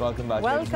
Welcome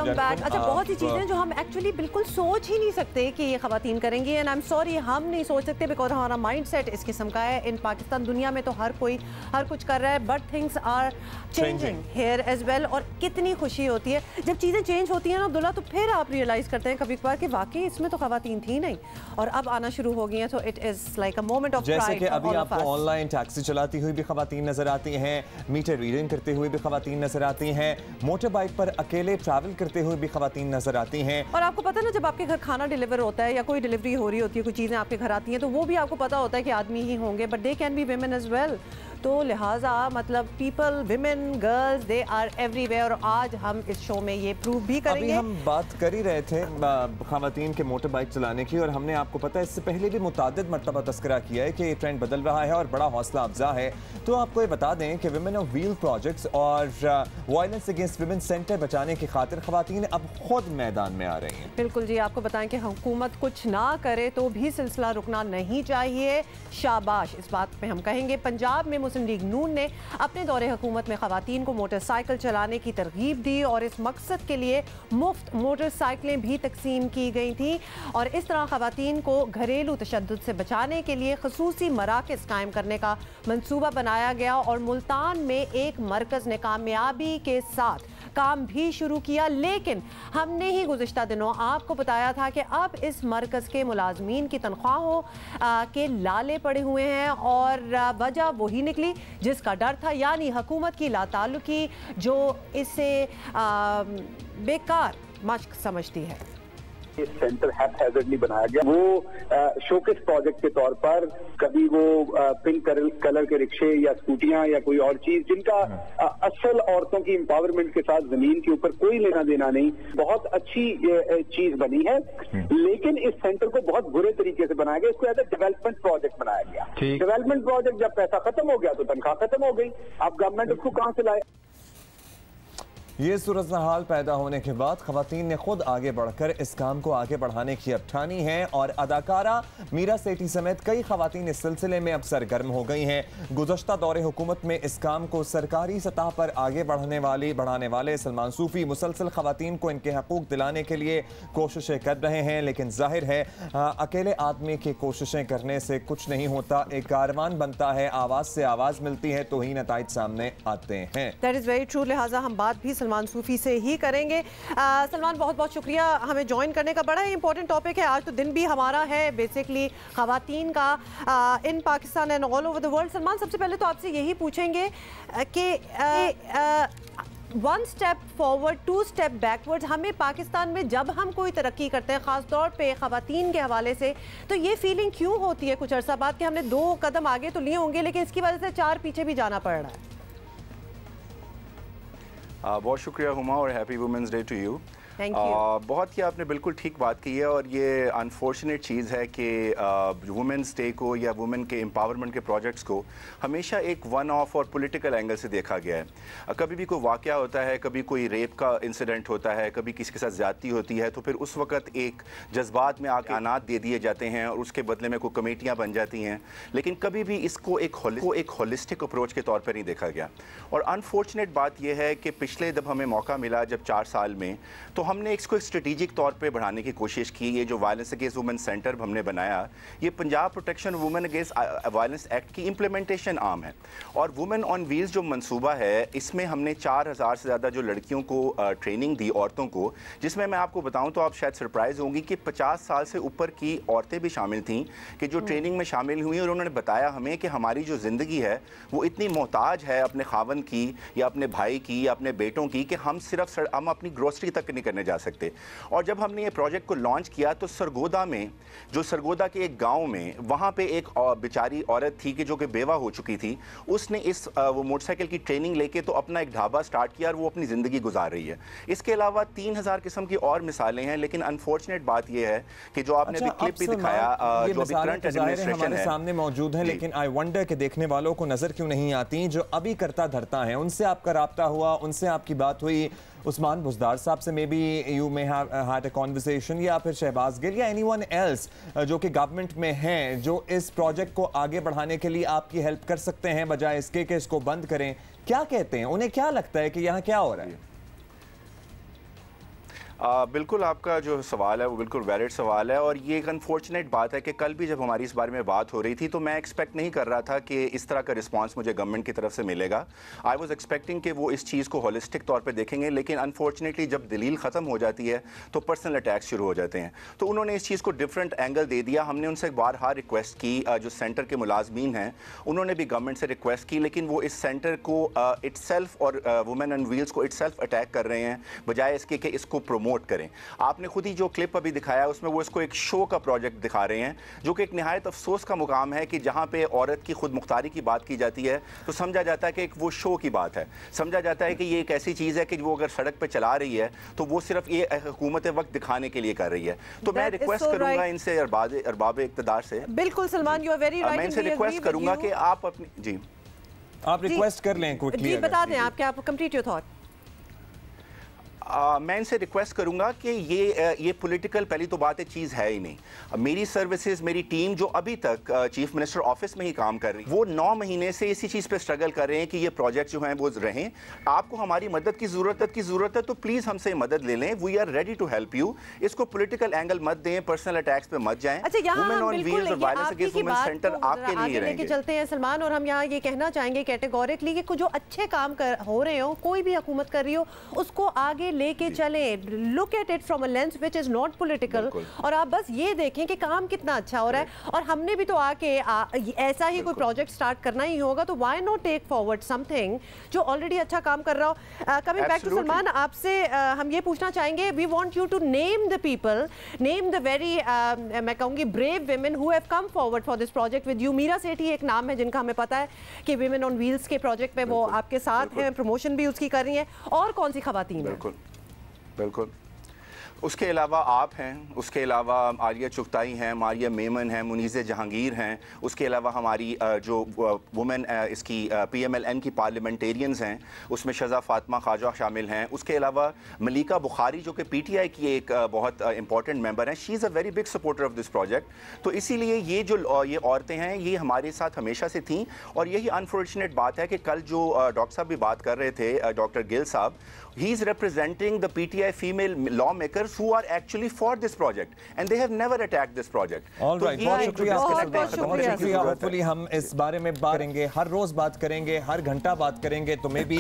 back. अच्छा, बहुत सी चीज़ें जो हम एक्चुअली बिल्कुल सोच ही नहीं सकते कि ये खवातीन करेंगी, एंड आई एम सॉरी हम नहीं सोच सकते बिकॉज हमारा माइंड सेट इस किस्म का है। इन पाकिस्तान दुनिया में तो हर कोई हर कुछ कर रहा है, but things are changing here as well. और कितनी खुशी होती है जब चीज़ें चेंज होती हैं ना अब्दुल्ला, तो फिर आप रियलाइज़ करते हैं कभी कभार कि वाकई इसमें तो खवातीन थी नहीं और अब आना शुरू हो गई हैं। तो it is like a moment of pride. जैसे कि अभी आपको ऑनलाइन टैक्सी चलाती हुई भी खवातीन नजर आती हैं, मीटर रीडिंग करते हुए भी खवातीन नजर आती हैं, मोटर बाइक पर अकेले ट्रैवल करते हुए भी खवातीन नजर आती हैं। और आपको पता है ना, जब आपके घर खाना डिलीवर होता है या कोई डिलीवरी हो रही होती है, कुछ चीज़ें आपके घर आती हैं, तो वो भी आपको पता होता है कि आदमी ही होंगे, but they can be women as well. तो लिहाजा मतलब people, women, girls, they are everywhere. और आज हम इस शो में ये प्रूव भी करेंगे। अभी हम बात कर ही रहे थे खवातीन के मोटर बाइक चलाने की, और हमने आपको पता है इससे पहले भी मुतादिद मरतबा तस्करा किया है कि ये ट्रेंड बदल रहा है और बड़ा हौसला अफजा है। तो आपको ये बता दें कि विमेन ऑफ व्हील प्रोजेक्ट्स और वायलेंस अगेंस्ट विमेन सेंटर बचाने की खातिर खवातीन अब खुद मैदान में आ रही हैं। बिल्कुल जी, आपको बताएं कि हुकूमत कुछ ना करे तो भी सिलसिला रुकना नहीं चाहिए। शाबाश, इस बात पे हम कहेंगे। पंजाब में मुस्लिम लीग नून ने अपने दौरे हुकूमत में खवातीन को मोटरसाइकिल चलाने की तरगीब दी और इस मकसद के लिए मुफ्त मोटरसाइकिलें भी तकसीम की गई थी। और इस तरह खवातीन को घरेलू तशद्दुद से बचाने के लिए खसूसी मराकज़ कायम करने का मंसूबा बनाया गया और मुल्तान में एक मरकज़ ने कामयाबी के साथ काम भी शुरू किया। लेकिन हमने ही गुज़िश्ता दिनों आपको बताया था कि अब इस मरकज़ के मुलाजमीन की तनख्वाहों के लाले पड़े हुए हैं और वजह वही निकली जिसका डर था, यानी हुकूमत की लाताल्लुकी जो इसे बेकार मश्क समझती है। ये सेंटर हैज़र्डली बनाया गया। वो शोकेस प्रोजेक्ट के तौर पर कभी वो पिंक कलर के रिक्शे या स्कूटियां या कोई और चीज जिनका असल औरतों की एम्पावरमेंट के साथ जमीन के ऊपर कोई लेना देना नहीं, बहुत अच्छी चीज बनी है। लेकिन इस सेंटर को बहुत बुरे तरीके से बनाया गया। इसको एज ए डेवलपमेंट प्रोजेक्ट बनाया गया। डेवलपमेंट प्रोजेक्ट जब पैसा खत्म हो गया तो तनख्वाह खत्म हो गई। अब गवर्नमेंट उसको कहां से लाए? ये सूरत हाल पैदा होने के बाद खवातीन ने खुद आगे बढ़कर इस काम को आगे बढ़ाने की अब ठानी है और अदाकारा मीरा सेठी समेत कई खवातीन इस सिलसिले में अब सरगर्म हो गई हैं। गुज़श्ता दौरे हुकूमत में इस काम को सरकारी सतह पर आगे बढ़ाने वाले सलमान सूफी मुसलसल खवातीन को इनके हकूक दिलाने के लिए कोशिशें कर रहे हैं, लेकिन जाहिर है अकेले आदमी की कोशिशें करने से कुछ नहीं होता। एक कारवान बनता है, आवाज़ से आवाज़ मिलती है तो ही नताइज सामने आते हैं। That is very true. लिहाजा हम बात भी सलमान सूफी से ही करेंगे। सलमान, बहुत बहुत शुक्रिया हमें ज्वाइन करने का। बड़ा ही इंपॉर्टेंट टॉपिक है, आज तो दिन भी हमारा है बेसिकली खवातीन का in Pakistan and all over the world. Salman, सबसे पहले तो आपसे यही पूछेंगे कि one step forward two step backwards, हमें पाकिस्तान में जब हम कोई तरक्की करते हैं ख़ास तौर पे ख़वातीन के हवाले से, तो ये फीलिंग क्यों होती है कुछ अर्सा बाद कि हमने 2 कदम आगे तो लिए होंगे लेकिन इसकी वजह से 4 पीछे भी जाना पड़ रहा है? बहुत शुक्रिया हुमा और happy women's day to you. बहुत ही आपने बिल्कुल ठीक बात की है और ये अनफॉर्चुनेट चीज़ है कि वुमेंस डे को या वुमेन के एम्पावरमेंट के प्रोजेक्ट्स को हमेशा एक वन ऑफ और पॉलिटिकल एंगल से देखा गया है। कभी भी कोई वाक़या होता है, कभी कोई रेप का इंसिडेंट होता है, कभी किसी के साथ ज़्यादती होती है, तो फिर उस वक्त एक जज्बात में आके अनाथ दे दिए जाते हैं और उसके बदले में कोई कमेटियाँ बन जाती हैं, लेकिन कभी भी इसको एक होलिस्टिक अप्रोच के तौर पर नहीं देखा गया। और अनफॉर्चुनेट बात यह है कि पिछले जब हमें मौका मिला जब 4 साल में, तो हमने इसको स्ट्रेटेजिक तौर पे बढ़ाने की कोशिश की। ये जो वायलेंस अगेंस्ट वुमेन सेंटर हमने बनाया, ये Punjab protection women against violence act की इम्प्लीमेंटेशन आर्म है। और वुमेन ऑन व्हील्स जो मंसूबा है, इसमें हमने 4000 से ज़्यादा जो लड़कियों को ट्रेनिंग दी, औरतों को, जिसमें मैं आपको बताऊं तो आप शायद सरप्राइज होंगी कि 50 साल से ऊपर की औरतें भी शामिल थीं कि जो ट्रेनिंग में शामिल हुई और उन्होंने बताया हमें कि हमारी जो ज़िंदगी है वो इतनी मोहताज है अपने खावन की या अपने भाई की या अपने बेटों की कि हम अपनी ग्रोसरी तक नहीं करने जा सकते। और जब हमने ये प्रोजेक्ट को लॉन्च किया तो सरगोदा में, जो सरगोदा के एक गांव में, वहां पे एक बेचारी औरत थी कि जो कि बेवा हो चुकी थी, उसने वो मोटरसाइकिल की ट्रेनिंग लेके तो अपना एक ढाबा स्टार्ट किया और वो अपनी ज़िंदगी गुजार रही है। इसके अलावा 3000 किस्म की और मिसालें हैं, लेकिन अनफॉर्चुनेट बात यह है कि जो आपने क्लिप भी दिखाया जो अभी करंट एडमिनिस्ट्रेशन है सामने मौजूद है, लेकिन आई वंडर के देखने वालों को नजर क्यों नहीं आती जो अभी करता धरता है। उनसे आपका राब्ता हुआ, उनसे आपकी बात हुई, उस्मान बुज़दार साहब से may be you may have had a conversation, या फिर शहबाज गिल या एनीवन एल्स जो कि गवर्नमेंट में हैं जो इस प्रोजेक्ट को आगे बढ़ाने के लिए आपकी हेल्प कर सकते हैं बजाय इसके कि इसको बंद करें? क्या कहते हैं, उन्हें क्या लगता है कि यहाँ क्या हो रहा है? बिल्कुल आपका जो सवाल है वो बिल्कुल वैलिड सवाल है और ये एक अनफॉर्चुनेट बात है कि कल भी जब हमारी इस बारे में बात हो रही थी तो मैं एक्सपेक्ट नहीं कर रहा था कि इस तरह का रिस्पांस मुझे गवर्नमेंट की तरफ से मिलेगा। आई वाज एक्सपेक्टिंग कि वो इस चीज़ को होलिस्टिक तौर पे देखेंगे, लेकिन अनफॉर्चुनेटली जब दलील ख़त्म हो जाती है तो पर्सनल अटैक्स शुरू हो जाते हैं। तो उन्होंने इस चीज़ को डिफरेंट एंगल दे दिया। हमने उनसे बारहा रिक्वेस्ट की, जो सेंटर के मुलाजमीन हैं उन्होंने भी गवर्नमेंट से रिक्वेस्ट की, लेकिन वो इस सेंटर को इटसेल्फ और वुमेन ऑन व्हील्स को इटसेल्फ अटैक कर रहे हैं बजाय इसके कि इसको प्रमोट करें। आपने खुद ही जो क्लिप अभी दिखाया उसमें वो इसको एक शो का प्रोजेक्ट दिखा रहे हैं, जो कि एक निहायत अफसोस का मुकाम है कि जहाँ पे औरत की खुद मुख्तारी की बात की जाती है तो समझा जाता है कि एक वो शो की बात है, समझा जाता है कि ये एक ऐसी चीज़ है कि वो अगर सड़क पे चला रही है तो वो सिर्फ ये हुकूमत वक्त दिखाने के लिए कर रही है। तो मैं रिक्वेस्ट करूंगा इनसे अरबाब इक़्तिदार से, बिल्कुल Salman, you are very right, मैं इनसे रिक्वेस्ट करूंगा कि आप अपनी जी आप रिक्वेस्ट कर लें क्विकली, जी बता दें आप क्या, आप कंप्लीट योर थॉट। मैं इनसे रिक्वेस्ट करूंगा कि ये पॉलिटिकल पहली तो बात है चीज़ है ही नहीं। मेरी सर्विसेज, मेरी टीम जो अभी तक चीफ मिनिस्टर ऑफिस में ही काम कर रही है वो 9 महीने से इसी चीज़ पे स्ट्रगल कर रहे हैं कि ये प्रोजेक्ट जो हैं वो रहें। आपको हमारी मदद की ज़रूरत है तो प्लीज़ हमसे मदद ले लें। We are ready to help you. इसको पॉलिटिकल एंगल मत दें, पर्सनल अटैक्स पे मत जाएं। वुमेन ऑन व्हील्स और वायलेंस अगेंस्ट वुमेन सेंटर आपके लिए रहेंगे। चलते हैं सलमान, और हम यहाँ ये कहना चाहेंगे कैटेगोरिकली कि जो अच्छे काम हो रहे हो, कोई भी हुकूमत कर रही हो, उसको आगे लेके चले। Look at it from a lens which is not political, और आप बस ये देखें कि काम कितना अच्छा हो रहा है। और हमने भी तो आके ऐसा ही कोई प्रोजेक्ट स्टार्ट करना ही होगा, तो why not take forward something जो ऑलरेडी अच्छा काम कर रहा हो। कमिंग बैक टू सलमान, आपसे हम ये पूछना चाहेंगे, we want you to name the people, name the very मैं कहूंगी brave women who have come forward for this project with you. Meera Sethi एक नाम है जिनका हमें पता है कि विमेन ऑन व्हील्स के प्रोजेक्ट पे वो आपके साथ हैं, प्रमोशन भी उसकी कर रही हैं। और कौन सी खवातीन हैं? बिल्कुल, उसके अलावा आप हैं, उसके अलावा आलिया चुगताई हैं, मारिया मेमन हैं, मुनीज़ जहांगीर हैं, उसके अलावा हमारी जो वुमेन इसकी PMLN की पार्लियामेंटेरियंस हैं उसमें शज़ा फातिमा ख्वाजा शामिल हैं। उसके अलावा मलिका बुखारी जो कि PTI की एक बहुत इंपॉर्टेंट मेंबर हैं, she is a very big supporter of this project. तो इसीलिए ये औरतें हैं ये हमारे साथ हमेशा से थीं। और यही अनफॉर्चुनेट बात है कि कल जो डॉक्टर साहब भी बात कर रहे थे, डॉक्टर गिल साहब, he is representing the PTI female lawmakers who are actually for this project and they have never attacked this project. All right, बहुत शुक्रिया, बहुत शुक्रिया। होपफुली हम इस बारे में बात करेंगे, हर रोज बात करेंगे, हर घंटा बात करेंगे। तो मे बी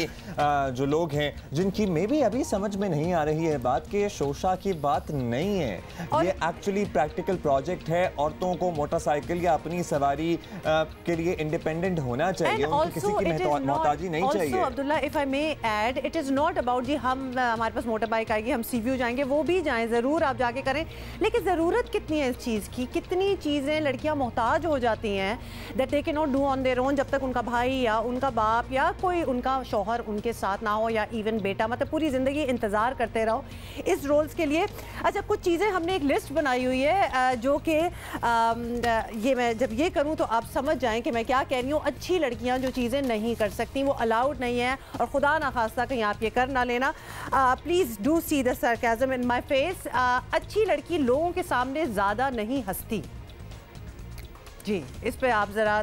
जो लोग हैं जिनकी मे बी अभी समझ में नहीं आ रही है बात कि शोशा की बात नहीं है, ये एक्चुअली प्रैक्टिकल प्रोजेक्ट है। औरतों को मोटरसाइकिल या अपनी सवारी के लिए इंडिपेंडेंट होना चाहिए, उनको किसी की मोहताजी नहीं चाहिए। Abdullah, if I may add, it is not about जी हम हमारे पास मोटर बाइक आएगी, हम सीव्यू जाएंगे, वो भी जाएं, ज़रूर आप जाके करें, लेकिन ज़रूरत कितनी है इस चीज़ की? कितनी चीज़ें लड़कियां मोहताज हो जाती हैं that they can not do on their own, जब तक उनका भाई या उनका बाप या कोई उनका शौहर उनके साथ ना हो, या इवन बेटा, मतलब पूरी ज़िंदगी इंतज़ार करते रहो इस रोल्स के लिए। अच्छा, कुछ चीज़ें हमने एक लिस्ट बनाई हुई है जो कि ये मैं जब ये करूँ तो आप समझ जाएँ कि मैं क्या कह रही हूँ। अच्छी लड़कियाँ जो चीज़ें नहीं कर सकती वो अलाउड नहीं है, और खुदा ना खास्ता कहीं आप ये कर ना लेना। Please do see the sarcasm in my face. अच्छी लड़की लोगों के सामने ज्यादा नहीं हंसती। जी, इस पे आप जरा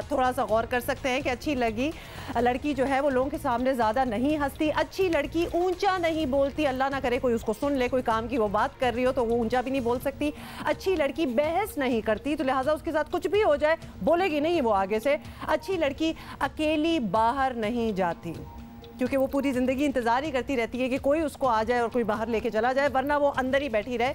थोड़ा सा गौर कर सकते हैं कि अच्छी लड़की जो है वो लोगों के सामने ज़्यादा नहीं हंसती। अच्छी लड़की ऊंचा नहीं बोलती, अल्लाह ना करे कोई उसको सुन ले, कोई काम की वो बात कर रही हो तो वो ऊंचा भी नहीं बोल सकती। अच्छी लड़की बहस नहीं करती, तो लिहाजा उसके साथ कुछ भी हो जाए बोलेगी नहीं वो आगे से। अच्छी लड़की अकेली बाहर नहीं जाती, क्योंकि वो पूरी ज़िंदगी इंतज़ार ही करती रहती है कि कोई उसको आ जाए और कोई बाहर लेके चला जाए, वरना वो अंदर ही बैठी रहे,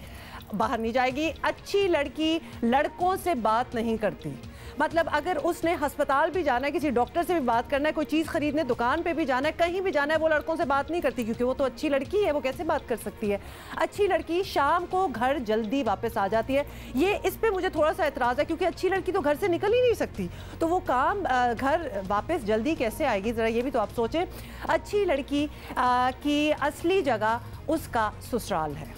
बाहर नहीं जाएगी। अच्छी लड़की लड़कों से बात नहीं करती, मतलब अगर उसने अस्पताल भी जाना है, किसी डॉक्टर से भी बात करना है, कोई चीज़ खरीदने दुकान पे भी जाना है, कहीं भी जाना है, वो लड़कों से बात नहीं करती, क्योंकि वो तो अच्छी लड़की है, वो कैसे बात कर सकती है। अच्छी लड़की शाम को घर जल्दी वापस आ जाती है। ये इस पे मुझे थोड़ा सा एतराज़ है, क्योंकि अच्छी लड़की तो घर से निकल ही नहीं सकती, तो वो काम घर वापस जल्दी कैसे आएगी, ज़रा ये भी तो आप सोचें। अच्छी लड़की की असली जगह उसका ससुराल है।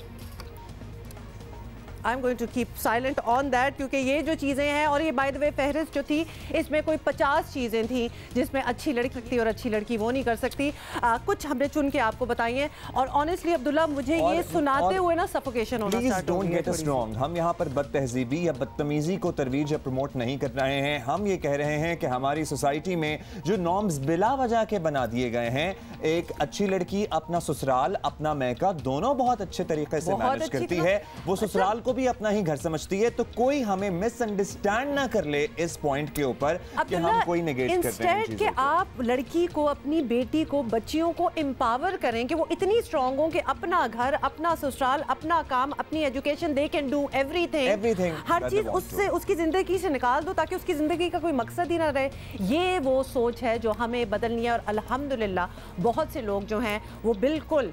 I am going to keep silent on that, क्योंकि ये जो चीज़ें हैं, और ये बाय द वे फहरिस्त जो थी इसमें कोई 50 चीज़ें थी जिसमें अच्छी लड़की सकती और अच्छी लड़की वो नहीं कर सकती। कुछ हमने चुन के आपको बताई हैं, और ऑनेस्टली अब्दुल्ला मुझे ये सुनाते हुए ना सफोकेशन होना स्टार्ट हो गई है। हम यहाँ पर बदतहजीबी या बदतमीजी को तरवीज या प्रमोट नहीं कर रहे हैं। हम ये कह रहे हैं कि हमारी सोसाइटी में जो नॉर्म्स बिला वजह के बना दिए गए हैं, एक अच्छी लड़की अपना ससुराल अपना मैका दोनों बहुत अच्छे तरीके से मैनेज करती है, वो ससुराल को भी अपना ही घर समझती है, तो कोई हमें मिसअंडरस्टैंड ना कर ले इस पॉइंट के ऊपर कि हम कोई नेगेट करते हैं। इंस्टेड कि आप लड़की को, अपनी बेटी को, बच्चियों को एम्पावर करें कि वो इतनी स्ट्रांग हो कि अपना घर, अपना ससुराल, अपना काम, अपनी education, they can do everything, हर चीज उससे, उसकी जिंदगी से निकाल दो ताकि उसकी जिंदगी का कोई मकसद ही ना रहे। ये वो सोच है जो हमें बदलनी है, और अल्हम्दुलिल्लाह बहुत से लोग जो हैं वो बिल्कुल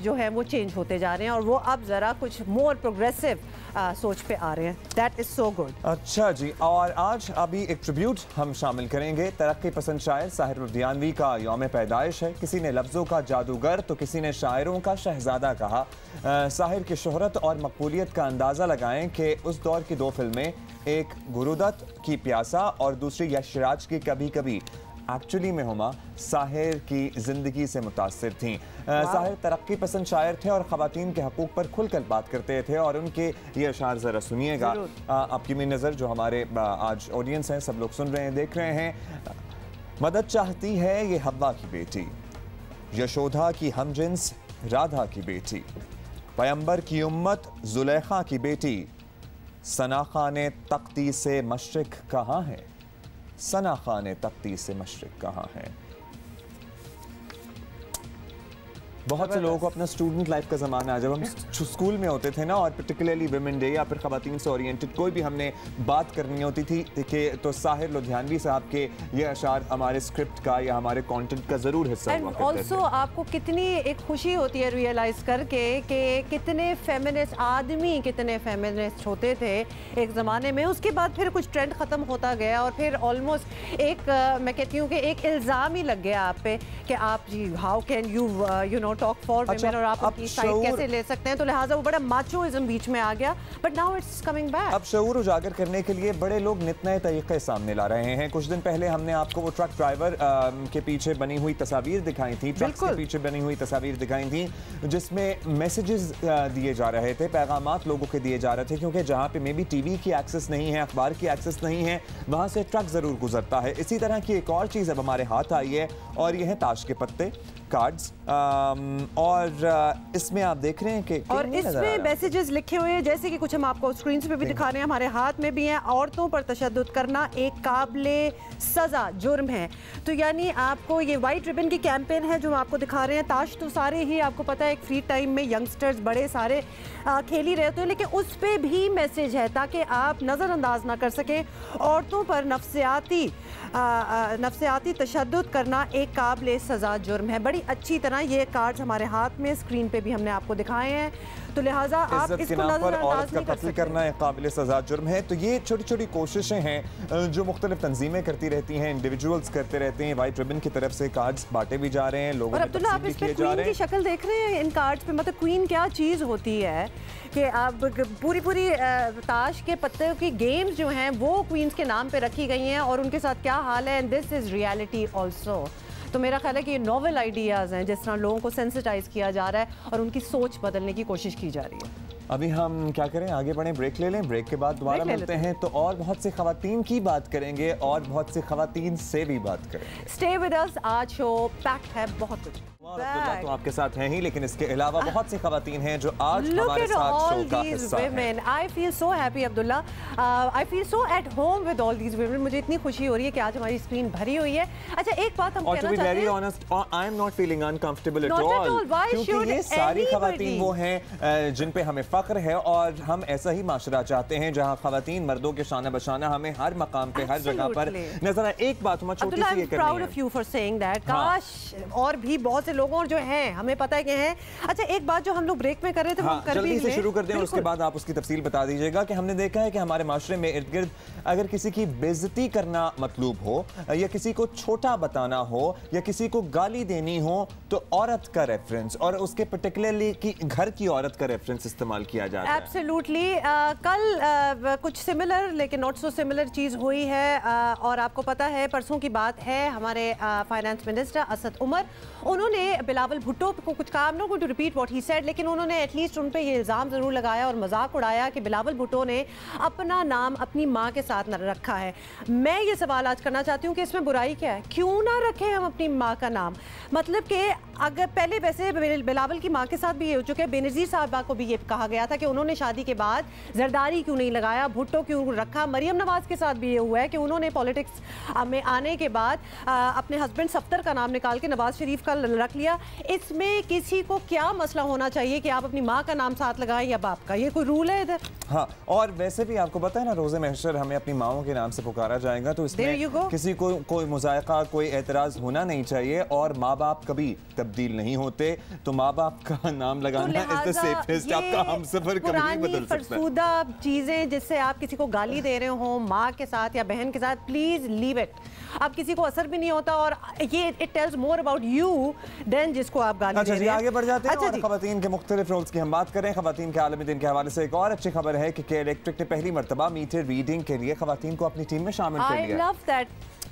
जो है वो चेंज होते जा रहे हैं, और वो अब जरा कुछ मोर प्रोग्रेसिव सोच पे आ रहे हैं। That is so good. अच्छा जी, और आज अभी एक ट्रिब्यूट हम शामिल करेंगे। तरक्की पसंद शायर साहिर लुधियानवी का यौम पैदाइश है। किसी ने लफ्ज़ों का जादूगर तो किसी ने शायरों का शहजादा कहा। साहिर की शोहरत और मकबूलियत का अंदाज़ा लगाएं कि उस दौर की दो फिल्में, एक गुरुदत्त की प्यासा और दूसरी यशराज की कभी कभी, एक्चुअली में हुमा साहिर की ज़िंदगी से मुतासिर थीं। साहिर तरक्की पसंद शायर थे और ख़वातीन के हकूक़ पर खुलकर बात करते थे, और उनके ये अशार ज़रा सुनिएगा। आपकी भी नज़र, जो हमारे आज ऑडियंस हैं, सब लोग सुन रहे हैं, देख रहे हैं। मदद चाहती है ये हव्वा की बेटी, यशोदा की हमजिन्स राधा की बेटी, पैगंबर की उम्मत जुलेखा की बेटी, सना खाने तख्ती से मशरिक कहाँ है, सना खाने तख्ती से मशरिक कहाँ है। बहुत से लोगों को अपना स्टूडेंट लाइफ का ज़माना है, जब हम स्कूल में होते थे ना, और पर्टिकुलरली विमेन डे या फिर ख़वातीन से ओरिएंटेड कोई भी हमने बात करनी होती थी कि तो साहिर लुधियानवी साहब के ये अशार हमारे स्क्रिप्ट का या हमारे कंटेंट का ज़रूर हिस्सा हुआ करते थे। ऑल्सो आपको कितनी एक खुशी होती है रियलाइज़ करके कि कितने फेमिनिस्ट आदमी, कितने फेमिनिस्ट होते थे एक ज़माने में। उसके बाद फिर कुछ ट्रेंड ख़त्म होता गया, और फिर ऑलमोस्ट एक मैं कहती हूँ कि एक इल्ज़ाम ही लग गया आप पे कि आप जी how can you no talk for women, और आप उनकी साइड कैसे ले सकते हैं। तो लिहाजा वो बड़ा माचोइज्म बीच में आ गया, but now it's coming back. अब शऊर उजागर करने के लिए बड़े लोग नित नए तरीके सामने ला रहे हैं। कुछ दिन पहले हमने आपको वो ट्रक ड्राइवर के पीछे बनी हुई तस्वीर दिखाई थी, ट्रक के पीछे बनी हुई तस्वीर दिखाई थी, जिसमें मैसेजेस दिए जा रहे थे, पैगामात लोगों के दिए जा रहे थे, क्योंकि जहाँ पे मे बी टीवी की एक्सेस नहीं है, अखबार की एक्सेस नहीं है, वहाँ से ट्रक ज़रूर गुजरता है। इसी तरह की एक और चीज़ अब हमारे हाथ आई है, और ये है ताश के पत्ते, कार्ड्स, और इसमें आप देख रहे हैं कि और इसमें मैसेजेस लिखे हुए हैं, जैसे कि कुछ हम आपको स्क्रीन पे भी दिखा रहे हैं, हमारे हाथ में भी हैं। औरतों पर तशद्दुद करना एक काबिले सज़ा जुर्म है। तो यानी आपको ये वाइट रिबन की कैंपेन है जो हम आपको दिखा रहे हैं। ताश तो सारे ही आपको पता है एक फ्री टाइम में यंगस्टर्स बड़े सारे खेल ही रहते हैं, लेकिन उस पर भी मैसेज है ताकि आप नज़रअंदाज ना कर सकें। औरतों पर नफ्सियाती तशद्दुद करना एक काबिले सज़ा जुर्म है। बड़ी अच्छी तरह ये कार्ड्स हमारे हाथ में स्क्रीन पे भी हमने आपको दिखाए हैं, तो लिहाजा आप इसको नज़रअंदाज नहीं कर सकते। करना एक काबिल सज़ा जुर्म है। तो ये छोटी छोटी कोशिशें हैं जो मुख्तलिफ तंजीमें करती रहती हैं, इंडिविजुअल्स करते रहते हैं। वाइट रिबन की तरफ से कार्ड्स बांटे भी जा रहे हैं, लोगों को तकसीम भी किए जा रहे हैं। शक्ल देख रहे हैं इन कार्ड्स पे, मतलब क्वीन क्या चीज़ होती है कि आप पूरी ताश के पत्ते की गेम्स जो हैं वो क्वींस के नाम पे रखी गई हैं, और उनके साथ क्या हाल है। And this is reality also. तो मेरा ख्याल है कि ये नॉवल आइडियाज़ हैं, जिस तरह लोगों को सेंसिटाइज किया जा रहा है और उनकी सोच बदलने की कोशिश की जा रही है। अभी हम क्या करें, आगे बढ़ें, ब्रेक ले लें, ब्रेक के बाद दोबारा मिलते हैं, तो और बहुत सी खवातीन की बात करेंगे और बहुत सी खवातीन से भी बात करेंगे। स्टे विद अस, आज शो पैक्ड है, बहुत कुछ। तो आपके साथ हैं ही, लेकिन इसके अलावा बहुत सी खवातीन हैं जो आज हमारे साथ शो का हिस्सा हैं। I feel so happy Abdullah, I feel so at home with all these women. मुझे इतनी खुशी हो रही है कि आज हमारी स्क्रीन भरी हुई है। अच्छा, एक बात हम कहना चाहते हैं, very honest, I am not feeling uncomfortable at all, क्योंकि ये सारी खवातीन वो हैं जिन पे हमें फख्र है, और हम ऐसा ही माशरा चाहते हैं जहां खवातीन मर्दों के शाना बशाना हमें हर मकाम पे, हर जगह पर नजर आए। एक बात मैं छोटी सी ये करनी है, proud of you for saying that. काश और भी बहुत से लोगों जो हैं हमें पता है कि हैं। अच्छा, एक बात जो हम लोग ब्रेक में कर रहे थे, हम जल्दी से शुरू कर दें और उसके बाद आप उसकी तफसील बता दीजिएगा कि हमने देखा है कि हमारे माशरे में इर्द गिर्द अगर किसी की बेइज्जती करना मतलूब हो या किसी को छोटा बताना हो या किसी को गाली देनी हो तो औरत का रेफरेंस और उसके पर्टिकुलरली की घर की औरत का रेफरेंस इस्तेमाल किया जाता है। एब्सोल्युटली। कल कुछ सिमिलर लेकिन नॉट सो सिमिलर चीज़ हुई है और आपको पता है परसों की बात है, हमारे फाइनेंस मिनिस्टर असद उमर, उन्होंने बिलावल भुट्टो को कुछ कहा, I'm not going to repeat what he said, लेकिन उन्होंने एटलीस्ट उन पे ये इल्ज़ाम ज़रूर लगाया और मजाक उड़ाया कि बिलावल भुट्टो ने अपना नाम अपनी माँ के साथ न रखा है। मैं ये सवाल आज करना चाहती हूँ कि इसमें बुराई क्या है, क्यों ना रखें हम अपनी माँ का नाम? मतलब कि अगर पहले वैसे बिलावल की माँ के साथ भी ये हो चुके हैं, बेनज़ीर साहबा को भी ये कहा गया था कि उन्होंने शादी के बाद जरदारी क्यों नहीं लगाया, भुट्टो क्यों रखा। मरियम नवाज़ के साथ भी ये हुआ है कि उन्होंने पॉलिटिक्स में आने के बाद अपने हस्बैंड सफ्तर का नाम निकाल के नवाज शरीफ का रख लिया। इसमें किसी को क्या मसला होना चाहिए कि आप अपनी माँ का नाम साथ लगाएं या बाप का? ये कोई रूल है इधर? हाँ, और वैसे भी आपको पता है ना, रोज़े महशर हमें अपनी माओं के नाम से पुकारा जाएगा, तो इसमें किसी को कोई मुज़ायक़ा, कोई एतराज़ होना नहीं चाहिए। और माँ बाप कभी तब्दील नहीं होते, तो माँ बाप का नाम लगाना इज द सेफेस्ट। आपका हमसफर कभी नहीं बदल सकता। फरसूदा चीज़ें जिससे आप किसी को गाली दे रहे हो माँ के साथ या बहन के साथ, प्लीज़ लीव इट। अब किसी को असर भी नहीं होता और ये it tells more about you than जिसको आप गाली दे रहे हैं। आगे बढ़ जाते हैं और ख़वातीन के मुख्तलिफ रोल्स की हम बात करें। ख़वातीन के आलमी दिन के हवाले से एक और अच्छी खबर है कि के इलेक्ट्रिक ने पहली मरतबा मीटर रीडिंग के लिए ख़वातीन को अपनी टीम में शामिल कर लिया। I love that.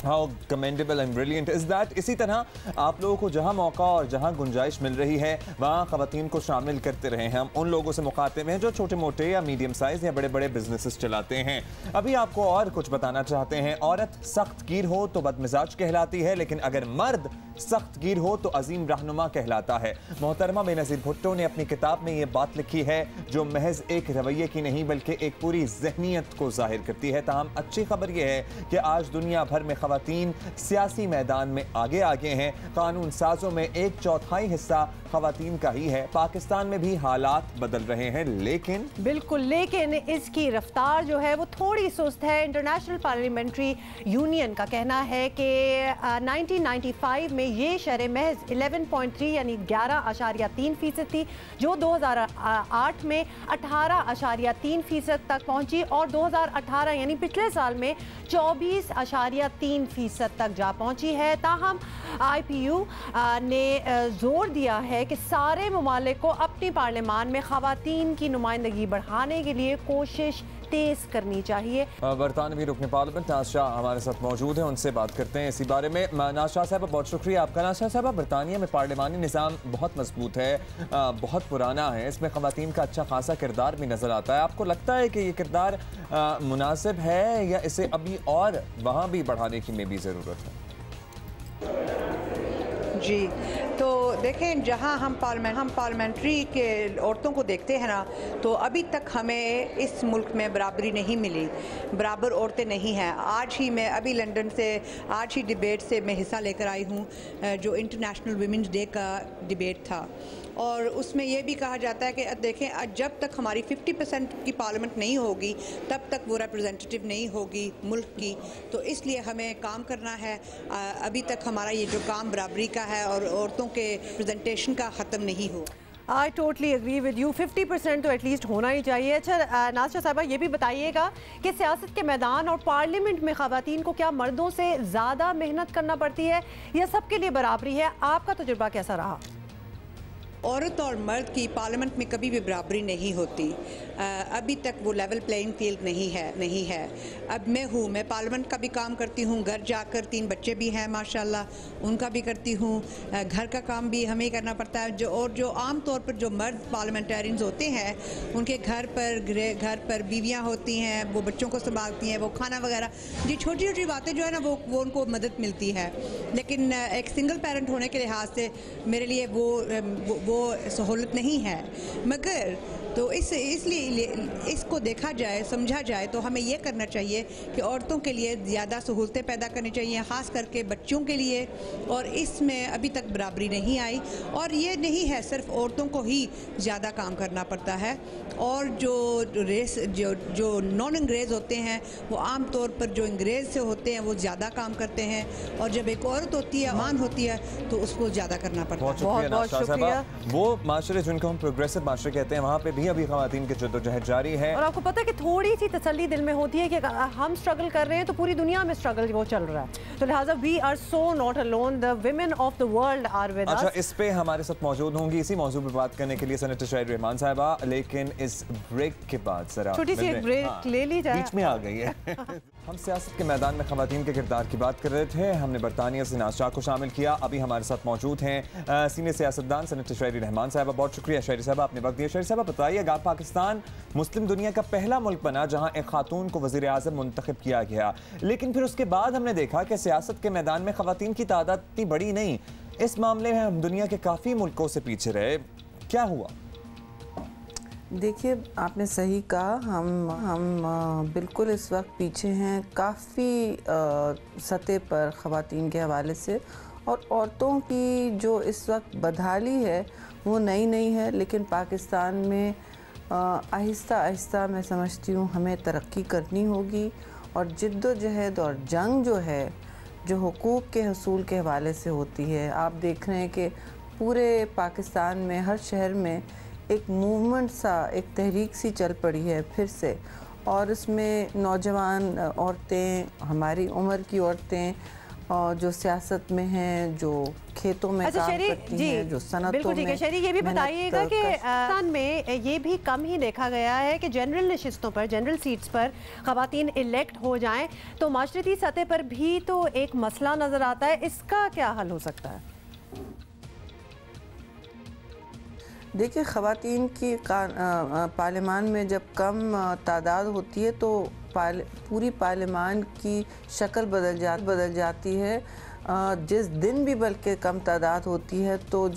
How commendable and brilliant is that? इसी तरह आप लोगों को जहां मौका और जहां गुंजाइश मिल रही है वहां ख़वातीन को शामिल करते रहे हैं। हम उन लोगों से मुखातिब हैं जो छोटे मोटे या मीडियम साइज या बड़े बड़े बिजनेसेस चलाते हैं। अभी आपको और कुछ बताना चाहते हैं। औरत सख्त गिर हो तो बदमिजाज कहलाती है, लेकिन अगर मर्द सख्त गिर हो तो अजीम रहनुमा कहलाता है। मोहतरमा बेनज़ीर भुट्टो ने अपनी किताब में ये बात लिखी है जो महज एक रवैये की नहीं बल्कि एक पूरी ज़हनियत को जाहिर करती है। ताहम अच्छी खबर यह है कि आज दुनिया भर में ख़वातीन सियासी मैदान में आगे हैं। कानून साजों में 1/4 हिस्सा ख़वातीन का ही है। पाकिस्तान में भी हालात बदल रहे हैं, लेकिन लेकिन इसकी रफ्तार जो है वो थोड़ी सुस्त है। इंटरनेशनल पार्लियामेंट्री यूनियन का कहना है कि 1995 में ये शरह महज 11.3 यानी 11.3% थी, जो 2008 में 18.3% तक पहुंची और 2018 यानी पिछले साल में 24.3% तक जा पहुंची है। ताहम IPU ने जोर दिया है कि सारे ममालिक को अपनी पार्लियामान में ख़वातीन की नुमाइंदगी बढ़ाने के लिए कोशिश तेज करनी चाहिए। बरतानवी रुकन पार्लियामेंट नाज शाह हमारे साथ मौजूद हैं, उनसे बात करते हैं इसी बारे में। नाज शाह साहब, बहुत शुक्रिया आपका। नाज शाह साहब, बरतानिया में पार्लियामानी निज़ाम बहुत मजबूत है, बहुत पुराना है, इसमें ख़वातीन का अच्छा खासा किरदार भी नज़र आता है। आपको लगता है कि ये किरदार मुनासिब है या इसे अभी और वहाँ भी बढ़ाने की में भी ज़रूरत है? जी, तो देखें, जहां हम पार्लियामेंट्री के औरतों को देखते हैं ना, तो अभी तक हमें इस मुल्क में बराबरी नहीं मिली, बराबर औरतें नहीं हैं। आज ही मैं अभी लंदन से आज ही डिबेट से मैं हिस्सा लेकर आई हूं, जो इंटरनेशनल वीमेंस डे का डिबेट था, और उसमें यह भी कहा जाता है कि देखें, जब तक हमारी 50% की पार्लियामेंट नहीं होगी तब तक वो रिप्रेजेंटेटिव नहीं होगी मुल्क की। तो इसलिए हमें काम करना है। अभी तक हमारा ये जो काम बराबरी का है और औरतों के रिप्रेजेंटेशन का ख़त्म नहीं हो। I totally agree with you. 50% तो एटलीस्ट होना ही चाहिए। अच्छा नाज शाह साहिबा, ये भी बताइएगा कि सियासत के मैदान और पार्लियामेंट में ख़वातीन को क्या मर्दों से ज़्यादा मेहनत करना पड़ती है या सबके लिए बराबरी है? आपका तजुर्बा कैसा रहा? औरत और मर्द की पार्लियामेंट में कभी भी बराबरी नहीं होती। अभी तक वो लेवल प्लेइंग फील्ड नहीं है। अब मैं पार्लियामेंट का भी काम करती हूँ, घर जाकर 3 बच्चे भी हैं माशाल्लाह, उनका भी करती हूँ, घर का काम भी हमें ही करना पड़ता है। जो आम तौर पर जो मर्द पार्लियामेंटेरियंस होते हैं, उनके घर पर बीवियाँ होती हैं, वो बच्चों को संभालती हैं, वो खाना वगैरह, जी छोटी छोटी बातें जो है ना वो उनको मदद मिलती है। लेकिन एक सिंगल पेरेंट होने के लिहाज से मेरे लिए वो वो सहूलत नहीं है। मगर तो इसलिए इसको देखा जाए, समझा जाए तो हमें ये करना चाहिए कि औरतों के लिए ज़्यादा सहूलतें पैदा करनी चाहिए, ख़ास करके बच्चों के लिए। और इसमें अभी तक बराबरी नहीं आई। और ये नहीं है सिर्फ औरतों को ही ज़्यादा काम करना पड़ता है, और जो नॉन अंग्रेज़ होते हैं वो आम तौर पर जो अंग्रेज़ से होते हैं वो ज़्यादा काम करते हैं, और जब एक औरत होती है, मान होती है, तो उसको ज़्यादा करना पड़ता है। बहुत बहुत शुक्रिया। वो माशरे जिनको हम प्रोग्रेसिव माशरे कहते हैं, वहाँ पे भी अभी ख़वातीन की जद्दोजहद जारी है। और आपको पता है कि थोड़ी सी तसल्ली दिल में होती है कि हम स्ट्रगल कर रहे हैं तो पूरी दुनिया में स्ट्रगल वो चल रहा है, तो लिहाजा we are so not alone, the women of the world are with us. अच्छा, इस पे हमारे साथ मौजूद होंगी इसी मौजू पे बात करने के लिए सेनेटर शाहिद रहमान साहिबा, लेकिन इस ब्रेक के बाद जरा छोटी सी एक ब्रेक ले ली जाए, बीच में आ गई है। हम सियासत के मैदान में ख़वातीन के किरदार की बात कर रहे थे। हमने बरतानिया से नाज़ शाह को शामिल किया। अभी हमारे साथ मौजूद हैं सीनियर सियासतदान सेनेटर शाहिद रहमान साहिबा। बहुत शुक्रिया शाहिद साहबा, आपने वक्त दिया। शाहिद साहबा बताइएगा, पाकिस्तान मुस्लिम दुनिया का पहला मुल्क बना जहां एक खातून को वज़ीर आज़म मुंतखब किया गया, लेकिन फिर उसके बाद हमने देखा कि सियासत के मैदान में ख़वातीन की तादाद इतनी बड़ी नहीं। इस मामले में हम दुनिया के काफ़ी मुल्कों से पीछे रहे, क्या हुआ? देखिए, आपने सही कहा, हम बिल्कुल इस वक्त पीछे हैं काफ़ी सतह पर ख़वातीन के हवाले से, और औरतों की जो इस वक्त बदहाली है वो नई है, लेकिन पाकिस्तान में आहिस्ता आहिस्ता मैं समझती हूँ हमें तरक्की करनी होगी, और जिद्दोजहद और जंग जो है, जो हुकूक़ के हसूल के हवाले से होती है। आप देख रहे हैं कि पूरे पाकिस्तान में हर शहर में एक मूवमेंट सा, एक तहरीक सी चल पड़ी है फिर से, और इसमें नौजवान औरतें, हमारी उम्र की औरतें और जो सियासत में हैं, जो खेतों में काम करती हैं, जो सनतों में। ये भी बताइएगा कि पाकिस्तान में ये भी कम ही देखा गया है कि जनरल नशिस्तों पर, जनरल सीट्स पर ख़वातीन इलेक्ट हो जाएं, तो माशरती सतह पर भी तो एक मसला नज़र आता है। इसका क्या हल हो सकता है? देखिए, ख़वातीन की पार्लियामान में जब कम तादाद होती है तो पूरी पार्लियामान की शक्ल बदल जाती है। जिस दिन भी बल्कि कम तादाद होती है तो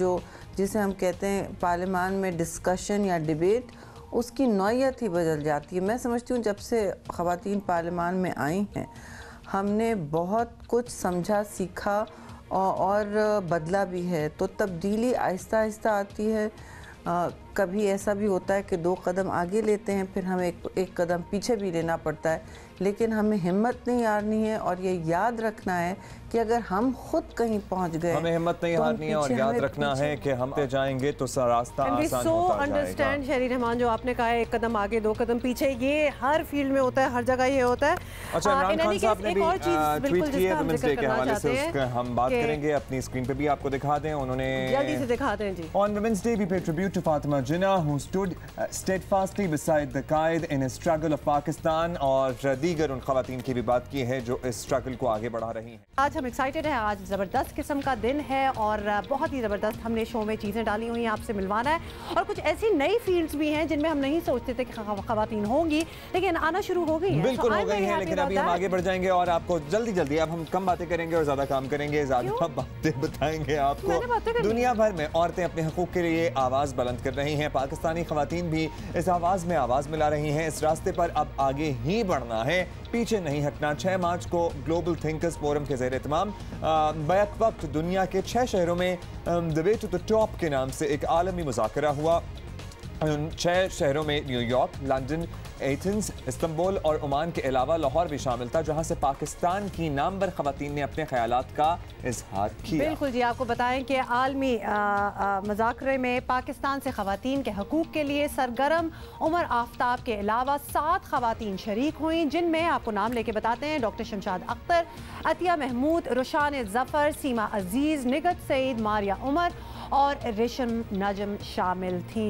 जिसे हम कहते हैं पार्लियामान में डिस्कशन या डिबेट, उसकी नौइयत ही बदल जाती है। मैं समझती हूँ जब से ख़वातीन पार्लियामान में आई हैं, हमने बहुत कुछ समझा, सीखा और बदला भी है। तो तब्दीली आहिस्ता आहिस्ता आती है। कभी ऐसा भी होता है कि 2 कदम आगे लेते हैं, फिर हमें एक कदम पीछे भी लेना पड़ता है, लेकिन हमें हिम्मत नहीं हारनी है, और ये याद रखना है कि अगर हम खुद कहीं पहुंच गए, हमें हिम्मत नहीं हारनी है, और याद रखना है कि हम जाएंगे तो रास्ता आसान होता अंडरस्टैंड शाहिद रहमान, जो आपने कहा है 1 कदम आगे 2 कदम पीछे, ये हर फील्ड में होता है, हर जगह ये होता है। अच्छा, इमरान खान साहब ने भी ट्वीट किया वुमेन्स डे के हवाले से, उसका हम बात करेंगे, अपनी स्क्रीन पे भी आपको दिखा दें। उन्होंने जल्दी से दिखाते हैं जी। On Women's Day, we pay tribute to Fatima Jinnah, who stood steadfastly beside the Qaid in a struggle of Pakistan, और दीगर उन ख़वातीन की भी बात की है जो इस स्ट्रगल को आगे बढ़ा रही हैं। आज हम एक्साइटेड हैं, आज ज़बरदस्त किस्म का दिन है, और बहुत ही ज़बरदस्त हमने शो में चीज़ें डाली हुई हैं आपसे मिलवाना है, और कुछ ऐसी नई फील्ड्स भी हैं जिनमें हम नहीं सोचते थे कि ख़वातीन होंगी, लेकिन आना शुरू हो गई हैं। बिल्कुल हो गई हैं, लेकिन अभी हम आगे बढ़ जाएंगे और आपको जल्दी अब हम कम बातें करेंगे और ज़्यादा काम करेंगे, ज़्यादा बातें बताएंगे आपको। दुनिया भर में औरतें अपने हकूक़ के लिए आवाज़ बुलंद कर रही हैं, पाकिस्तानी ख़वातीन भी इस आवाज़ में आवाज़ मिला रही हैं। इस रास्ते पर अब आगे ही बढ़ना है, पीछे नहीं हटना। 6 मार्च को ग्लोबल थिंकर्स फोरम के ज़ेर एहतमाम बैक वक्त दुनिया के 6 शहरों में the way to the top के नाम से एक आलमी मुज़ाकरा हुआ। उन 6 शहरों में न्यूयॉर्क, लंदन, एथेंस, इस्तांबुल और ओमान के अलावा लाहौर भी शामिल था, जहां से पाकिस्तान की नामवर ख़वातीन ने अपने ख्यालात का इजहार किया। बिल्कुल जी, आपको बताएं कि आलमी मुज़ाकरे में पाकिस्तान से ख़वातीन के हकूक़ के लिए सरगर्म उमर आफ्ताब के अलावा 7 ख़वातीन शरीक हुई, जिनमें आपको नाम लेके बताते हैं डॉक्टर शमशाद अख्तर, अतिया महमूद, रुशान ज़फ़र, सीमा अजीज़, निगत सईद, मारिया उमर और रेशम नजम शामिल थी।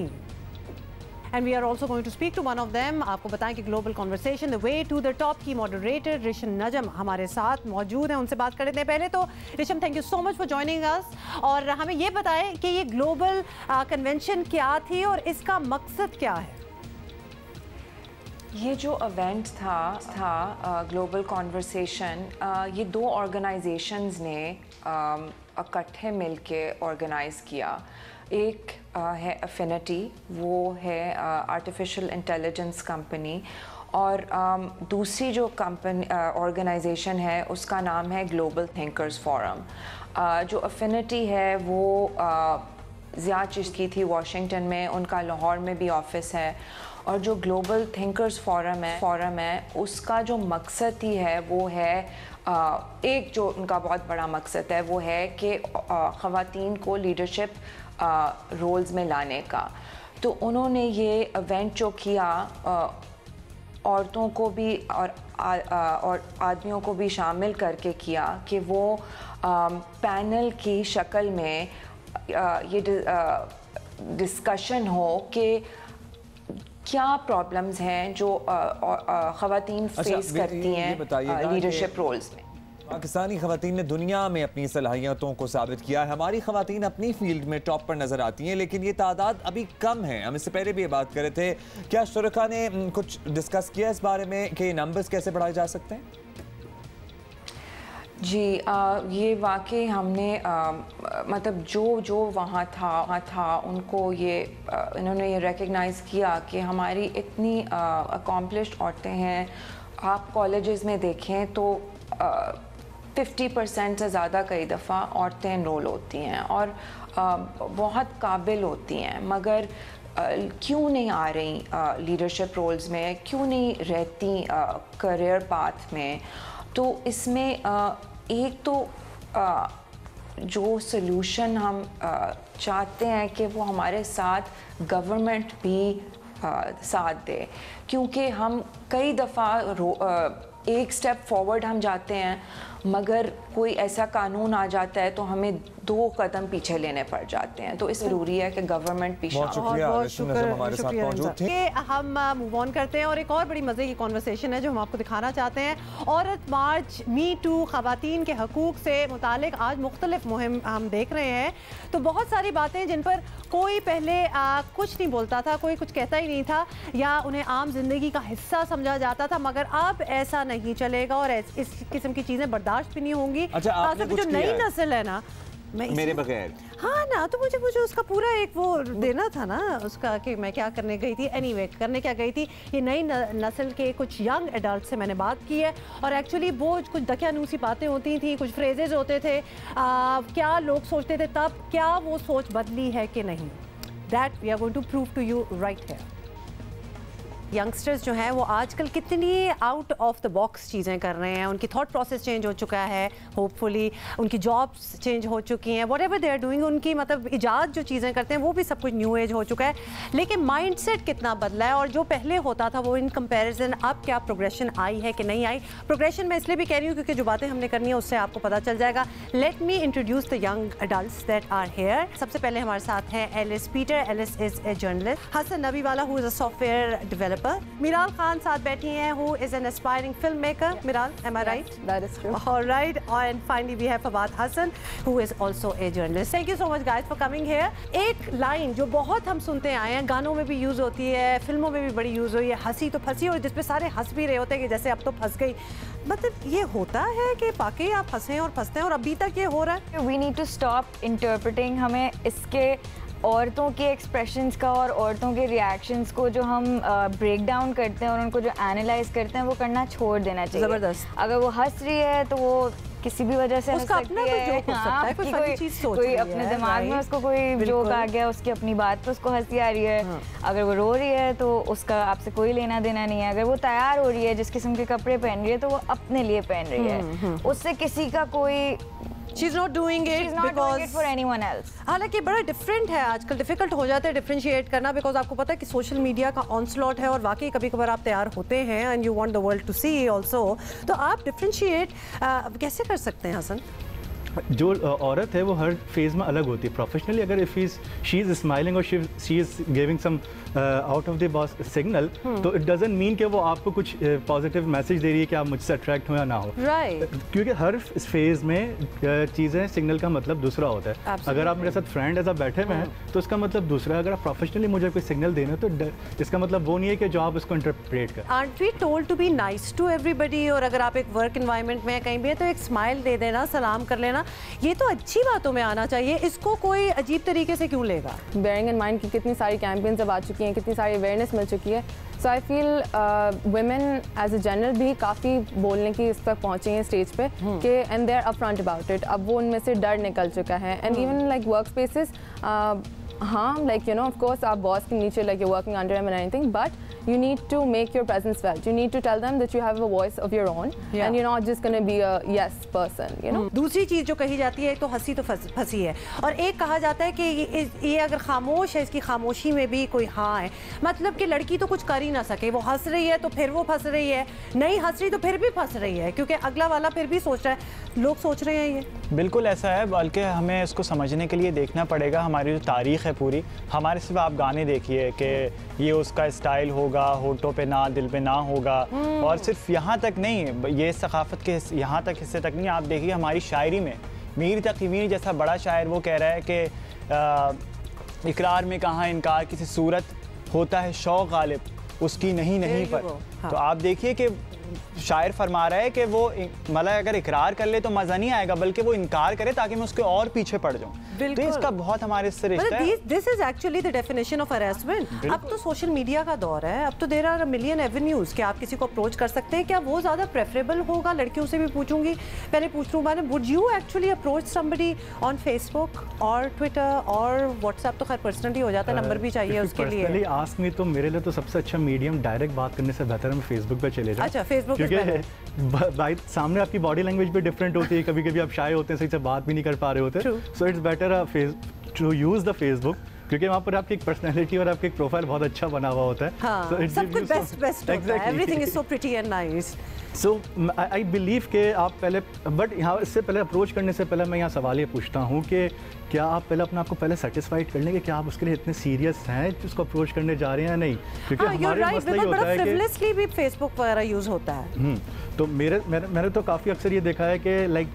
And we are also going to speak to one of them. आपको बताएं कि global conversation the way to the top की मॉडरेटर रिशम नजम हमारे साथ मौजूद हैं, उनसे बात कर लेते हैं। पहले तो Risham, thank you so much for joining us, और हमें ये बताएं कि ये ग्लोबल कन्वेंशन क्या थी और इसका मकसद क्या है? ये जो इवेंट था ग्लोबल कॉन्वर्सेशन, ये 2 ऑर्गेनाइजेशंस ने इकट्ठे मिलके ऑर्गेनाइज़ किया। एक है अफिनिटी, वो है आर्टिफिशियल इंटेलिजेंस कंपनी, और दूसरी जो कंपनी ऑर्गेनाइजेशन है उसका नाम है ग्लोबल थिंकर्स फोरम। जो अफिनिटी है वो ज़्यादा चीज़ की थी वाशिंगटन में, उनका लाहौर में भी ऑफिस है। और जो ग्लोबल थिंकर्स फोरम है उसका जो मकसद ही है वो है एक जो उनका बहुत बड़ा मकसद है वो है कि ख़वातीन को लीडरशिप रोल्स में लाने का। तो उन्होंने ये इवेंट जो किया औरतों को भी और आदमियों को भी शामिल करके किया कि वो पैनल की शक्ल में ये डिस्कशन हो कि क्या प्रॉब्लम्स हैं जो ख़वातीन फेस करती हैं लीडरशिप रोल्स में। पाकिस्तानी ख़वातीन ने दुनिया में अपनी सलाहियतों को साबित किया है। हमारी ख़वातीन अपनी फील्ड में टॉप पर नज़र आती हैं, लेकिन ये तादाद अभी कम है। हम इससे पहले भी ये बात कर रहे थे, क्या शुरका ने कुछ डिस्कस किया इस बारे में कि नंबर्स कैसे बढ़ाए जा सकते हैं? जी, ये वाकई हमने मतलब जो वहाँ था उनको ये इन्होंने ये रिकग्नाइज़ किया कि हमारी इतनी अकॉम्प्लिश्ड औरतें हैं। आप कॉलेजेस में देखें तो 50% से ज़्यादा कई दफ़ा औरतें एनरोल होती हैं और बहुत काबिल होती हैं, मगर क्यों नहीं आ रही लीडरशिप रोल्स में, क्यों नहीं रहती करियर पाथ में। तो इसमें एक तो जो सलूशन हम चाहते हैं कि वो हमारे साथ गवर्नमेंट भी साथ दे, क्योंकि हम कई दफ़ा एक स्टेप फॉरवर्ड हम जाते हैं मगर कोई ऐसा कानून आ जाता है तो हमें 2 कदम पीछे लेने पड़ जाते हैं। तो इस ज़रूरी है कि गवर्नमेंट भी बहुत शुक्रिया। हम मूव ऑन करते हैं और एक और बड़ी मज़े की कॉन्वर्सेशन है जो हम आपको दिखाना चाहते हैं। औरत मार्च, मी टू, ख़वातीन के हकूक़ से मुतालिक आज मुख्तलिफ मुहिम हम देख रहे हैं। तो बहुत सारी बातें जिन पर कोई पहले कुछ नहीं बोलता था, कोई कुछ कहता ही नहीं था या उन्हें आम जिंदगी का हिस्सा समझा जाता था, मगर अब ऐसा नहीं चलेगा और इस किस्म की चीज़ें बर्दाश्त भी नहीं होंगी। अच्छा, जो नई नस्ल है ना, मेरे बगैर हाँ ना, तो मुझे उसका पूरा एक वो देना था ना उसका कि मैं क्या करने गई थी। एनीवे, करने क्या गई थी, ये नई नस्ल के कुछ यंग एडल्ट से मैंने बात की है और एक्चुअली वो कुछ दकियानूसी बातें होती थी, कुछ फ्रेजेस होते थे, क्या लोग सोचते थे तब, क्या वो सोच बदली है कि नहीं। That we are going to prove to you right here. Youngsters जो हैं वो आजकल कितनी आउट ऑफ द बॉक्स चीज़ें कर रहे हैं, उनकी थॉट प्रोसेस चेंज हो चुका है, होपफुली उनकी जॉब्स चेंज हो चुकी हैं, whatever they are doing, उनकी मतलब इजाद जो चीज़ें करते हैं वो भी सब कुछ न्यू एज हो चुका है। लेकिन माइंडसेट कितना बदला है और जो पहले होता था वो इन कंपैरिजन अब क्या प्रोग्रेशन आई है कि नहीं आई। प्रोग्रेशन मैं इसलिए भी कह रही हूँ क्योंकि जो बातें हमने करनी है उससे आपको पता चल जाएगा। Let me introduce the young adults that are here. सबसे पहले हमारे साथ हैं Alice Peter. Alice is a journalist. Hasan Nabi Wala who is a software developer. Miral Khan साथ बैठी हैं, who is an aspiring filmmaker. Miral, am I right? That is true. All right. And finally we have Fawad Hassan, who is also a journalist. Thank you so much guys for coming here. एक line जो बहुत हम सुनते आए हैं, गानों में भी यूज़ होती है, फिल्मों में भी बड़ी यूज़ हुई है, हंसी तो फंसी, और जिसपे सारे हंस भी रहे होते हैं कि जैसे अब तो फंस गई। मतलब ये होता है कि वाकई आप हंसें और फंसते हैं और अभी तक ये हो रहा है। We need to stop interpreting। हमें इसके औरतों के एक्सप्रेशंस का और औरतों के रिएक्शंस को जो हम ब्रेक डाउन करते हैं और उनको जो एनालाइज करते हैं वो करना छोड़ देना चाहिए। ज़बरदस्त। अगर वो हंस रही है तो वो किसी भी वजह से हंस सकती है, कोई अपने दिमाग में उसको कोई जोक आ गया, उसकी अपनी बात पे उसको हंसी आ रही है। अगर वो रो रही है तो उसका आपसे कोई लेना देना नहीं है। अगर वो तैयार हो रही है, जिस किस्म के कपड़े पहन रही है, तो वो अपने लिए पहन रही है, उससे किसी का कोई She's not doing it because for anyone else। हालांकि बड़ा डिफरेंट है, आजकल डिफिकल्ट हो जाता है डिफरेंशिएट करना, बिकॉज आपको पता है कि सोशल मीडिया का ऑनस्लॉट है और वाकई कभी कभार आप तैयार होते हैं and you want the world to see also. तो आप डिफरेंशिएट कैसे कर सकते हैं हसन? जो औरत है वो हर फेज में अलग होती है। प्रोफेशनली अगर इफ शी इज स्माइलिंग और she is giving some out of the box signal, तो इट डजंट मीन कि वो आपको कुछ पॉजिटिव मैसेज दे रही है कि आप मुझसे अट्रैक्ट हो या ना हो। क्योंकि हर फेज में चीज़ें सिग्नल का मतलब दूसरा होता है। अगर आप मेरे साथ फ्रेंड ऐसा बैठे हुए हैं तो इसका मतलब दूसरा है। अगर आप प्रोफेशनली मुझे कोई सिग्नल देना तो इसका मतलब वो नहीं है कि जो आप उसको इंटरप्रेट करें। Aren't we told to be nice to everybody, और अगर आप एक वर्क एनवायरनमेंट में कहीं भी है तो एक स्माइल दे देना, सलाम कर लेना, ये तो अच्छी बातों में आना चाहिए, इसको कोई अजीब तरीके से क्यों लेगा? बेयरिंग इन माइंड की कितनी सारी कैंपेन्स अब आ चुकी हैं, कितनी सारी अवेयरनेस मिल चुकी है। So I feel women as a general भी काफ़ी बोलने की इस तक पहुँची हैं स्टेज पे कि and they are upfront about it. अब वो उनमें से डर निकल चुका है। And even like work spaces, हाँ, like you know, of course आप बॉस के नीचे like you working under him and anything, but you need to make your presence felt. You need to tell them that you have a voice of your own, and you're not just going to be a yes person, you know. दूसरी चीज़ जो कही जाती है, तो हंसी तो फंसी है, और एक कहा जाता है कि ये अगर खामोश है, इसकी खामोशी में भी कोई हाँ है, मतलब कि लड़की तो कुछ कर ही ना सके। वो हंस रही है तो फिर वो फंस रही है, नहीं हंस रही तो फिर भी फंस रही है, क्योंकि अगला वाला फिर भी सोच रहा है, लोग सोच रहे हैं। ये बिल्कुल ऐसा है, बल्कि हमें इसको समझने के लिए देखना पड़ेगा हमारी जो तारीख़ है पूरी। हमारे सिर्फ आप गाने देखिए कि ये उसका स्टाइल होगा, होठों पे ना, दिल पे ना होगा, और सिर्फ यहाँ तक नहीं, ये सकाफ़त के यहाँ तक हिस्से तक नहीं। आप देखिए हमारी शायरी में मीर तक़ी मीर जैसा बड़ा शायर वो कह रहा है कि इकरार में कहाँ इनकार, किसी सूरत होता है शौक़ गालिब उसकी नहीं पर। तो आप देखिए कि शायर फरमा रहा है कि वो मतलब अगर इकरार कर ले तो मज़ा नहीं आएगा, बल्कि वो इनकार करे ताकि मैं उसके और पीछे पड़ जाऊँ। तो इसका बहुत हमारे इससे रिश्ता है। This is actually the definition of harassment. अब तो सोशल मीडिया का दौर है, अब तो there are a million avenues कि आप किसी को अप्रोच कर सकते हैं। क्या वो ज़्यादा प्रेफरेबल होगा? लड़कियों से भी पूछूंगी, पहले पूछ लूँ मैंने, would you actually approach somebody on Facebook और ट्विटर और व्हाट्सएप? तो खैर पर्सनली हो जाता है, नंबर भी चाहिए उसके लिए। पर्सनली आस्क मी तो मेरे लिए तो सबसे अच्छा मीडियम डायरेक्ट बात करने से बेहतर है फेसबुक पे चले जाओ। अच्छा, फेसबुक भाई सामने आपकी बॉडी लैंग्वेज भी डिफरेंट होती है, कभी कभी आप शाय होते हैं, सही से बात भी नहीं कर पा रहे होते। So it's better to use the Facebook, क्योंकि वहाँ पर आपकी एक पर्सनैलिटी और आपकी एक प्रोफाइल बहुत अच्छा बना हुआ होता है। हाँ, so सब कुछ बेस्ट होता है, everything is so pretty and nice. So I believe कि आप पहले, बट यहाँ इससे पहले अप्रोच करने से पहले मैं यहाँ सवाल ये पूछता हूँ कि क्या आप पहले अपने आप को पहले सेटिस्फाइड कर लेंगे कि आप उसके लिए इतने सीरियस हैं जिसको अप्रोच करने जा रहे हैं या नहीं? क्योंकि हमारे मसला ये होता है कि भी फेसबुक वगैरह यूज होता है। तो मैंने तो काफ़ी अक्सर ये देखा है कि like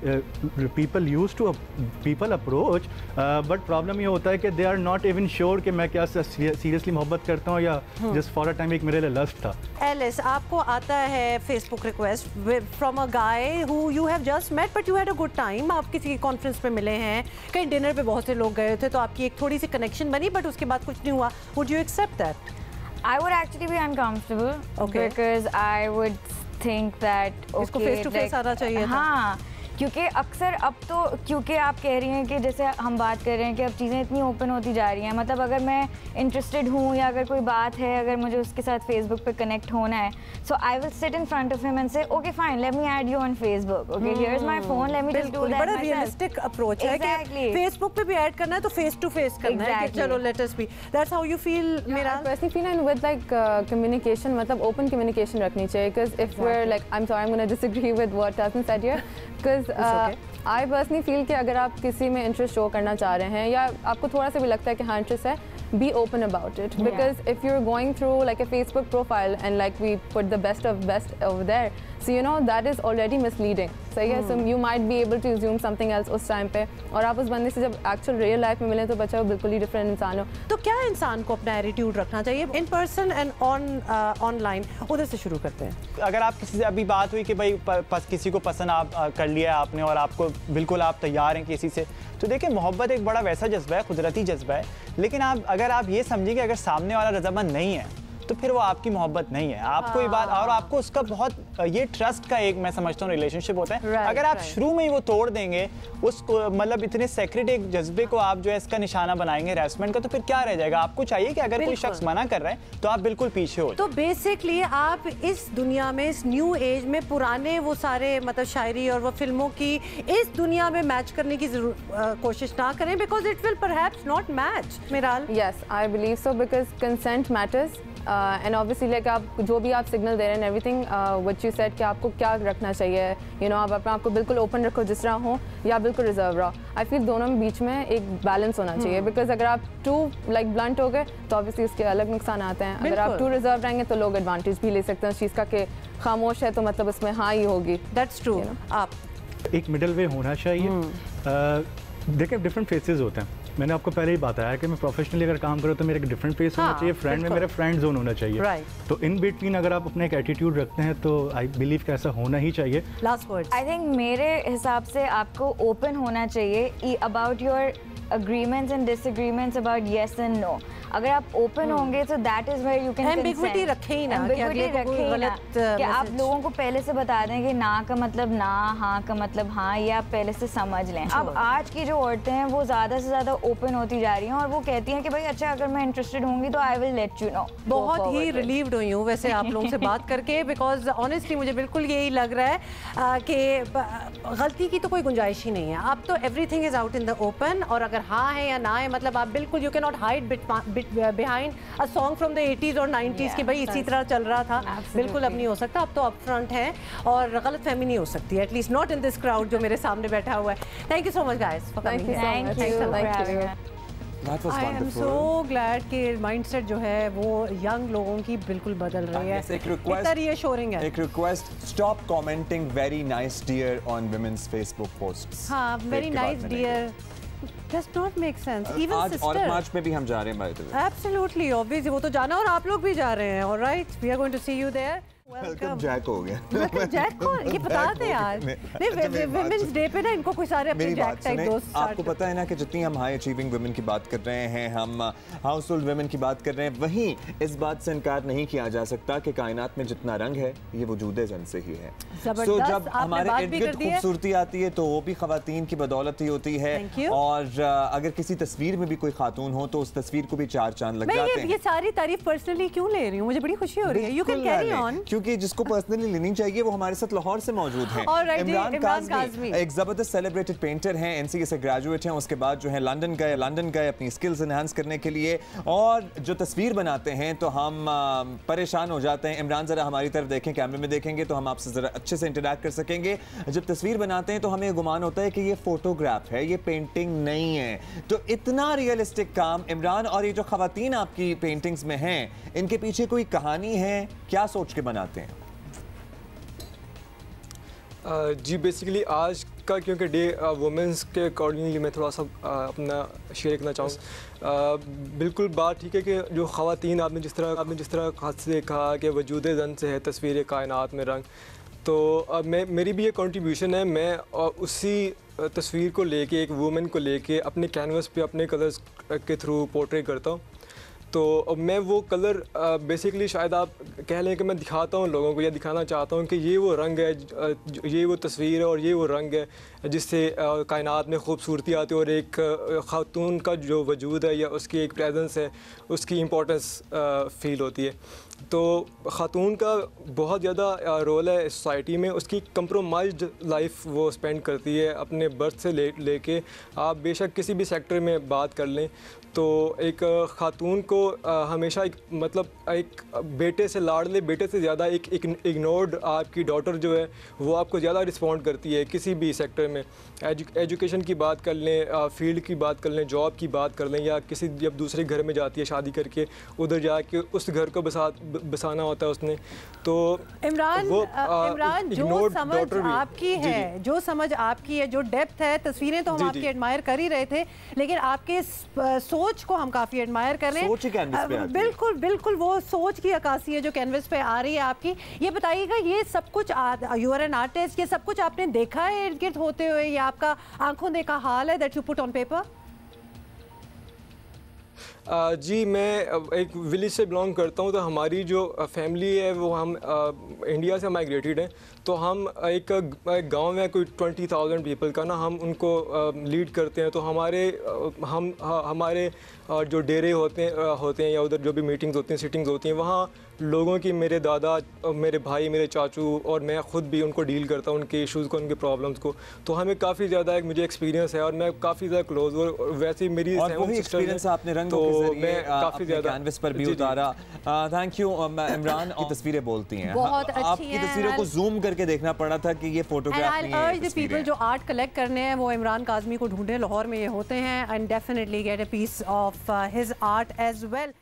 people approach, but problem ये होता है कि they are not even sure कि मैं क्या सीरियसली मोहब्बत करता हूँ या जस्ट फॉर अ टाइम एक मेरे लिए लस्ट था। एलिस, आपको आता है Facebook request from a guy who you have just met but you had a good time, आप किसी कॉन्फ्रेंस पे मिले हैं, कहीं डिनर पे बहुत से लोग गए थे, तो आपकी एक थोड़ी सी कनेक्शन बनी, बट उसके बाद कुछ नहीं हुआ, would you accept that? I would actually be uncomfortable, okay, because I would think that okay, इसको फेस टू फेस आना चाहिए था। हाँ, क्योंकि अक्सर अब तो, क्योंकि आप कह रही हैं कि जैसे हम बात कर रहे हैं कि अब चीज़ें इतनी ओपन होती जा रही हैं, मतलब अगर मैं इंटरेस्टेड हूँ या अगर कोई बात है, अगर मुझे उसके साथ फेसबुक पे कनेक्ट होना है, so I will sit in front of him and say okay fine, let me add you on Facebook, okay here is my phone, let me just do that. बड़ा रियलिस्टिक अप्रोच है कि Facebook पे भी add करना है तो face to face करना है कि चलो let us be, that's how you feel. मेरा personally feel and with like communication, मतलब ओपन कम्युनिकेशन रखनी चाहिए, because if we are like, I am sorry, I am gonna disagree with what Hasan said here, because I personally feel कि अगर आप किसी में interest show करना चाह रहे हैं या आपको थोड़ा सा भी लगता है कि हाँ इंटरेस्ट है, be open about it, because if you're going through like a Facebook profile and like we put the best of best over there, so you know that is already misleading. So yeah, so you might be able to assume something else उस time पे, और आप उस बंदे से जब actual real life में मिले तो बच्चा वो बिल्कुल ही डिफरेंट इंसान हो। तो क्या इंसान को अपना एटीट्यूड रखना चाहिए इन पर्सन एंड ऑनलाइन? उधर से शुरू करते हैं। अगर आप किसी से अभी बात हुई कि भाई किसी को पसंद आप कर लिया आपने और आपको बिल्कुल आप तैयार हैं किसी से, तो देखिए मोहब्बत एक बड़ा वैसा जज्बा है, कुदरती जज्बा है, लेकिन अगर आप ये समझिए कि अगर सामने वाला रज़ामंद नहीं है तो फिर वो आपकी मोहब्बत नहीं है। आपको ये बात, और आपको उसका बहुत ये ट्रस्ट का एक मैं समझता हूँ रिलेशनशिप होता है। अगर आप शुरू में ही वो तोड़ देंगे उसको, मतलब इतने सेक्रेट एक जज्बे को आप जो है इसका निशाना बनाएंगे हरासमेंट का, तो फिर क्या रह जाएगा? आपको चाहिए कि अगर कोई शख्स मना कर रहा है तो आप बिल्कुल पीछे हो। तो बेसिकली आप इस दुनिया में, इस न्यू एज में पुराने वो सारे मतलब शायरी और वो फिल्मों की इस दुनिया में मैच करने की कोशिश ना करें, because it will perhaps not match. मिराल? Yes, I believe so, because consent matters and obviously like आप जो भी आप सिग्नल दे रहे हैं एवरीथिंग व्हाट यू सेड कि आपको क्या रखना चाहिए, यू नो आप अपने आप को बिल्कुल ओपन रखो जिस तरह हो या बिल्कुल रिजर्व रहो। आई फील दोनों में बीच में एक बैलेंस होना चाहिए, बिकॉज अगर आप टू लाइक ब्लंट हो गए तो ऑब्वियसली उसके अलग नुकसान आते हैं। अगर आप टू रिजर्व रहेंगे तो लोग एडवांटेज भी ले सकते हैं उस चीज़ का कि खामोश है तो मतलब उसमें हाँ ही होगी। That's true. आप एक मिडल वे होना चाहिए। देखिए डिफरेंट फेसेस होते हैं, मैंने आपको पहले ही बताया कि मैं प्रोफेशनली अगर काम करूँ तो मेरा एक डिफरेंट फेस होना चाहिए, फ्रेंड में मेरा फ्रेंड जोन होना चाहिए। तो इन बिटवीन अगर आप अपना एक एटीट्यूड रखते हैं तो आई बिलीव कि ऐसा होना ही चाहिए। लास्ट वर्ड, आई थिंक मेरे हिसाब से आपको ओपन होना चाहिए about your agreements and disagreements about yes and no. अगर आप ओपन होंगे तो that is where you can ambiguity रखें ही ना, कि आप लोगों को पहले से बता दें कि ना का मतलब ना, हाँ का मतलब हाँ, ये आप पहले से समझ लें। अब आज की जो औरतें हैं वो ज़्यादा से ज़्यादा ओपन होती जा रही हैं और वो कहती हैं कि भाई अच्छा अगर मैं इंटरेस्टेड होंगी तो I will let you know. बहुत ही रिलीव्ड हुई हूँ वैसे आप लोगों से बात करके, बिकॉज ऑनेस्टली मुझे बिल्कुल यही लग रहा है कि गलती की तो कोई गुंजाइश ही नहीं है। अब तो everything is out in the open, और अगर हाँ है या ना है मतलब आप बिल्कुल you can not hide behind a song from the 80s और 90s कि भाई इसी तरह चल रहा था। बिल्कुल अब नहीं हो सकता, अब तो अप फ्रंट है और गलतफहमी नहीं हो सकती है, at least not in this crowd जो मेरे सामने बैठा हुआ है। Thank you so much guys for coming. I am so glad कि माइंडसेट जो है वो यंग लोगों की बिल्कुल बदल रही है। इतना रीअश्योरिंग है। एक request, stop commenting very nice dear on women's Facebook posts. हाँ, very nice dear does not make sense. Even आज sister. औरत मार्च में भी हम जा रहे हैं by the way. Absolutely, obviously वो तो जाना और आप लोग भी जा रहे हैं. All right, we are going to see you there. Welcome Jack हो गया। जैक को ये बता दे यार, नहीं वुमेन्स डे पे ना इनको कोई सारे अपने जैक टाइप दोस्त। आपको पता है ना कि जितनी हम हाई अचीविंग वुमेन की बात कर रहे हैं, हम हाउस होल्ड वुमेन की बात कर रहे हैं, वहीं इस बात से इनकार नहीं किया जा सकता कि कायनात में जितना रंग है ये वजूद जन से ही है। तो जब हमारे इर्द गिर्द खूबसूरती आती है तो वो भी खवातीन की बदौलत ही होती है, और अगर किसी तस्वीर में भी कोई खातून हो तो उस तस्वीर को भी चार चांद लग जाते हैं। ये सारी तारीफ पर्सनली क्यों ले रही हूँ, मुझे बड़ी खुशी हो रही है। यू कैन कैरी ऑन, क्योंकि जिसको पर्सनली लेनी चाहिए वो हमारे साथ लाहौर से मौजूद हैं। इमरान काज़मी एक जबरदस्त सेलिब्रेटेड पेंटर हैं, एनसीए से ग्रेजुएट हैं, उसके बाद जो है लंदन गए अपनी स्किल्स एनहांस करने के लिए, और जो तस्वीर बनाते हैं तो हम परेशान हो जाते हैं। इमरान ज़रा हमारी तरफ देखें, कैमरे में देखेंगे तो हम आपसे ज़रा अच्छे से इंटरैक्ट कर सकेंगे। जब तस्वीर बनाते हैं तो हमें गुमान होता है कि ये फोटोग्राफ है, ये पेंटिंग नहीं है। तो इतना रियलिस्टिक काम इमरान, और ये जो खवातीन आपकी पेंटिंग्स में हैं इनके पीछे कोई कहानी है, क्या सोच के बनाते हैं? जी बेसिकली आज का क्योंकि डे वुमेंस के अकॉर्डिंगली मैं थोड़ा सा अपना शेयर करना चाहूँ। बिल्कुल बात ठीक है कि जो ख़वातीन आपने जिस तरह हाथ से कहा कि वजूद ज़न से है तस्वीर कायनात में रंग, तो मेरी भी ये कंट्रीब्यूशन है। मैं उसी तस्वीर को लेके, एक वुमेन को लेके अपने कैनवस पे अपने कलर्स के थ्रू पोर्ट्रेट करता हूँ। तो मैं वो कलर बेसिकली शायद आप कह लें कि मैं दिखाता हूँ लोगों को, या दिखाना चाहता हूँ कि ये वो रंग है, ये वो तस्वीर है और ये वो रंग है जिससे कायनात में खूबसूरती आती है, और एक खातून का जो वजूद है या उसकी एक प्रेजेंस है उसकी इम्पोर्टेंस फील होती है। तो ख़ातून का बहुत ज़्यादा रोल है सोसाइटी में, उसकी कंप्रोमाइज्ड लाइफ वो स्पेंड करती है अपने बर्थ से लेके आप बेशक किसी भी सेक्टर में बात कर लें। तो एक ख़ातून को हमेशा एक बेटे से लाडले बेटे से ज़्यादा एक इग्नोर्ड आपकी डॉटर जो है वो आपको ज़्यादा रिस्पॉन्ड करती है किसी भी सेक्टर में। एजुकेशन की बात कर लें, फील्ड की बात कर लें, जॉब की बात कर लें, या किसी जब दूसरे घर में जाती है शादी करके, उधर जाके उस घर को बसाना होता है उसने। तो इमरान जो समझ आपकी है, जो समझ आपकी है, जो डेप्थ है, तस्वीरें तो हम आपकी एडमायर कर ही रहे थे, लेकिन आपके सोच को हम काफ़ी एडमायर कर रहे हैं। बिल्कुल बिल्कुल वो सोच की अक्कासी है जो कैनवस पे आ रही है आपकी। ये बताइएगा, ये सब कुछ यू आर एन आर्टिस्ट, ये सब कुछ आपने देखा है इर्द गिर्द होते हुए, या आपका आंखों देखा हाल है that you put on paper? जी मैं एक विलेज से बिलोंग करता हूँ, तो हमारी जो फैमिली है वो हम इंडिया से माइग्रेटेड हैं। तो हम एक गांव में कोई 20,000 पीपल का ना हम उनको लीड करते हैं। तो हमारे जो डेरे होते हैं या उधर जो भी मीटिंग्स होती हैं, सिटिंग्स होती हैं, वहाँ लोगों की, मेरे दादा, मेरे भाई, मेरे चाचू और मैं ख़ुद भी उनको डील करता हूँ, उनके इश्यूज़ को, उनके प्रॉब्लम्स को। तो हमें काफ़ी ज़्यादा एक मुझे एक्सपीरियंस है और मैं काफ़ी ज़्यादा क्लोज, और वैसे मेरी एक्सपीरियंस आपने रंगों के ज़रिए काफ़ी ज़्यादा कैनवस पर भी उतारा। Thank you Imran. की तस्वीरें बोलती हैं, आपकी तस्वीरों को जूम करके देखना पड़ा था कि ये फोटोग्राफ नहीं है। पीपल जो आर्ट कलेक्ट करने हैं वो इमरान काज़मी को ढूंढे, लाहौर में ये होते हैं, and definitely get a piece of his art as well.